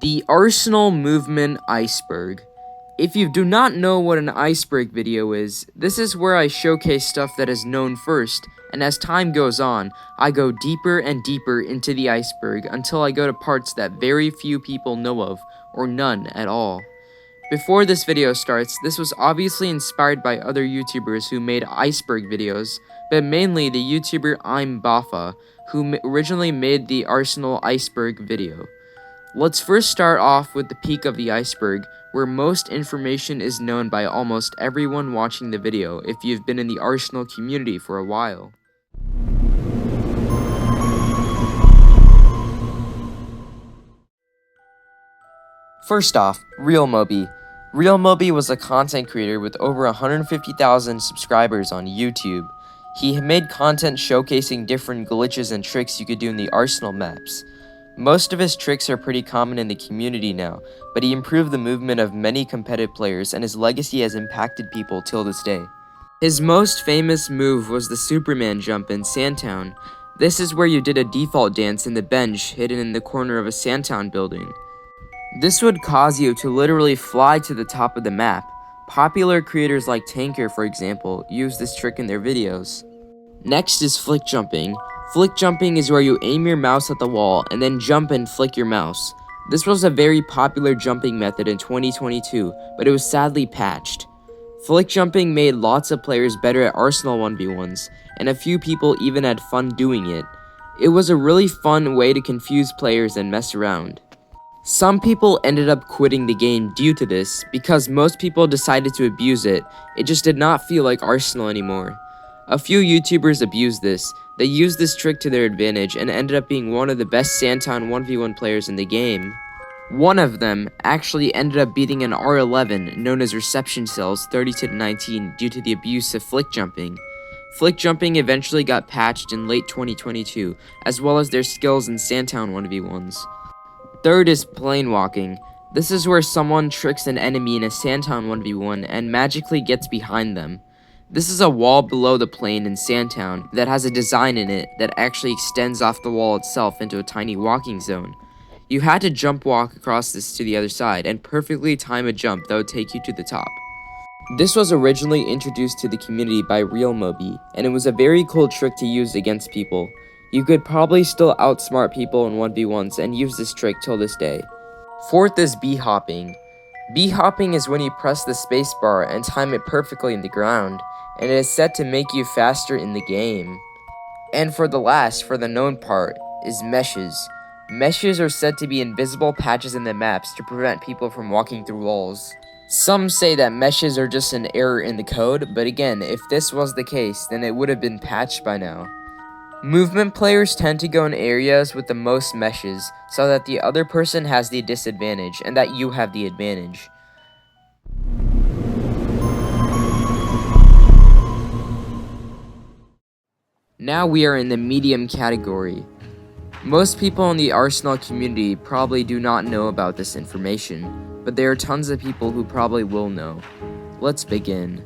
The Arsenal Movement Iceberg. If you do not know what an iceberg video is, this is where I showcase stuff that is known first, and as time goes on, I go deeper and deeper into the iceberg until I go to parts that very few people know of, or none at all. Before this video starts, this was obviously inspired by other YouTubers who made iceberg videos, but mainly the YouTuber I'm Bafa, who originally made the Arsenal Iceberg video. Let's first start off with the peak of the iceberg, where most information is known by almost everyone watching the video if you've been in the Arsenal community for a while. First off, RealMoby. RealMoby was a content creator with over 150,000 subscribers on YouTube. He made content showcasing different glitches and tricks you could do in the Arsenal maps. Most of his tricks are pretty common in the community now, but he improved the movement of many competitive players and his legacy has impacted people till this day. His most famous move was the Superman jump in Sandtown. This is where you did a default dance in the bench hidden in the corner of a Sandtown building. This would cause you to literally fly to the top of the map. Popular creators like Tanker, for example, use this trick in their videos. Next is flick jumping. Flick jumping is where you aim your mouse at the wall and then jump and flick your mouse. This was a very popular jumping method in 2022, but it was sadly patched. Flick jumping made lots of players better at Arsenal 1v1s, and a few people even had fun doing it. It was a really fun way to confuse players and mess around. Some people ended up quitting the game due to this, because most people decided to abuse it. It just did not feel like Arsenal anymore. A few YouTubers abused this. They used this trick to their advantage and ended up being one of the best Sandtown 1v1 players in the game. One of them actually ended up beating an R11 known as Reception Cells 30-19 due to the abuse of flick jumping. Flick jumping eventually got patched in late 2022, as well as their skills in Sandtown 1v1s. Third is plane walking. This is where someone tricks an enemy in a Sandtown 1v1 and magically gets behind them. This is a wall below the plane in Sandtown that has a design in it that actually extends off the wall itself into a tiny walking zone. You had to jump walk across this to the other side and perfectly time a jump that would take you to the top. This was originally introduced to the community by RealMoby, and it was a very cool trick to use against people. You could probably still outsmart people in 1v1s and use this trick till this day. Fourth is bee-hopping. Bee-hopping is when you press the spacebar and time it perfectly in the ground, and it is set to make you faster in the game. And for the known part, is meshes. Meshes are said to be invisible patches in the maps to prevent people from walking through walls. Some say that meshes are just an error in the code, but again, if this was the case, then it would have been patched by now. Movement players tend to go in areas with the most meshes, so that the other person has the disadvantage, and that you have the advantage. Now we are in the medium category. Most people in the Arsenal community probably do not know about this information, but there are tons of people who probably will know. Let's begin.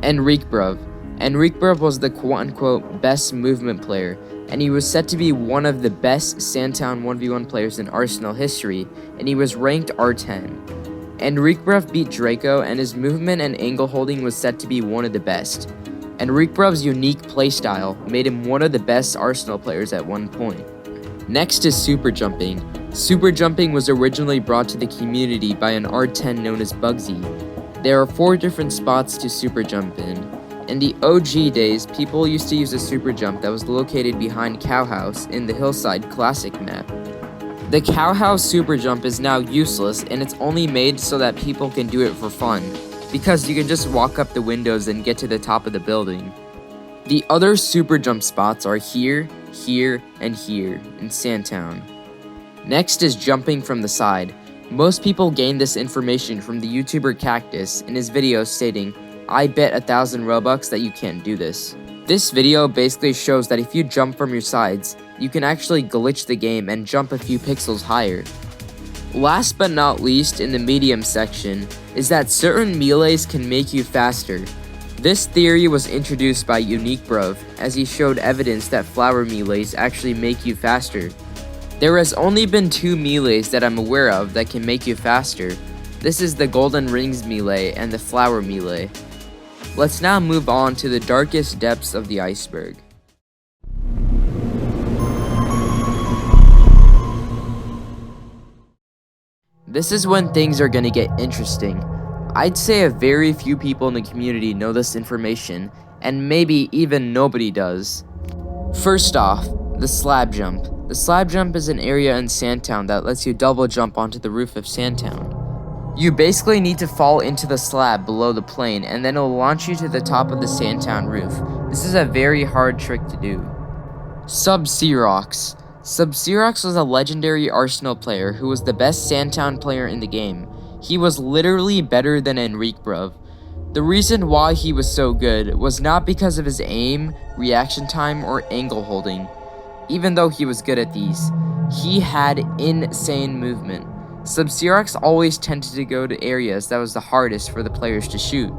Enriquebruv. Enriquebruv was the quote-unquote best movement player, and he was said to be one of the best Sandtown 1v1 players in Arsenal history, and he was ranked R10. Enriquebruv beat Draco, and his movement and angle holding was said to be one of the best. Enriquebruv's unique playstyle made him one of the best Arsenal players at one point. Next is super jumping. Super jumping was originally brought to the community by an R10 known as Bugsy. There are 4 different spots to super jump in. In the OG days, people used to use a super jump that was located behind Cowhouse in the Hillside Classic map. The Cowhouse super jump is now useless, and it's only made so that people can do it for fun, because you can just walk up the windows and get to the top of the building. The other super jump spots are here, here, and here in Sandtown. Next is jumping from the side. Most people gain this information from the YouTuber Cactus in his video stating, "I bet 1,000 Robux that you can't do this." This video basically shows that if you jump from your sides, you can actually glitch the game and jump a few pixels higher. Last but not least in the medium section is that certain melees can make you faster. This theory was introduced by Uniquebruv as he showed evidence that flower melees actually make you faster. There has only been 2 melees that I'm aware of that can make you faster. This is the Golden Rings melee and the Flower melee. Let's now move on to the darkest depths of the iceberg. This is when things are gonna get interesting. I'd say a very few people in the community know this information, and maybe even nobody does. First off, the slab jump. The slab jump is an area in Sandtown that lets you double jump onto the roof of Sandtown. You basically need to fall into the slab below the plane, and then it will launch you to the top of the Sandtown roof. This is a very hard trick to do. Sub-Xerox. Sub-Xerox was a legendary Arsenal player who was the best Sandtown player in the game. He was literally better than Enrique Bruv. The reason why he was so good was not because of his aim, reaction time, or angle holding. Even though he was good at these, he had insane movement. Sub-Xerox always tended to go to areas that was the hardest for the players to shoot.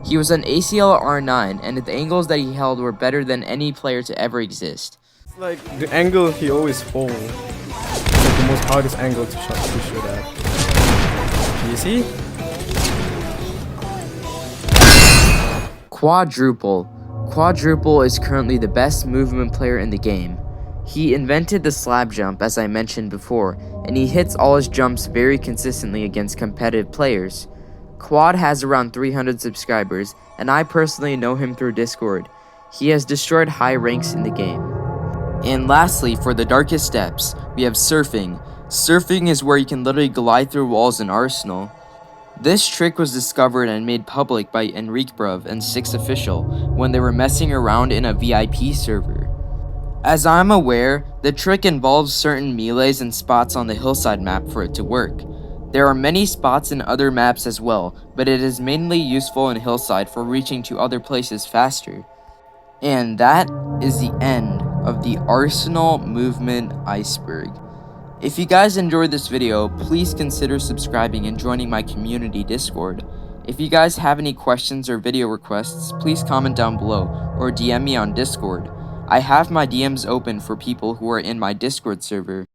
He was an ACL R9, and the angles that he held were better than any player to ever exist. It's like the angle he always holds. It's like the most hardest angle to shoot at. You see? Quadruple. Quadruple is currently the best movement player in the game. He invented the slab jump, as I mentioned before, and he hits all his jumps very consistently against competitive players. Quad has around 300 subscribers, and I personally know him through Discord. He has destroyed high ranks in the game. And lastly, for the darkest depths, we have surfing. Surfing is where you can literally glide through walls in Arsenal. This trick was discovered and made public by Enrique Bruv and Six Official when they were messing around in a VIP server. As I'm aware, the trick involves certain melees and spots on the hillside map for it to work. There are many spots in other maps as well, but it is mainly useful in hillside for reaching to other places faster. And that is the end of the Arsenal movement iceberg. If you guys enjoyed this video, please consider subscribing and joining my community Discord. If you guys have any questions or video requests, please comment down below or DM me on Discord. I have my DMs open for people who are in my Discord server.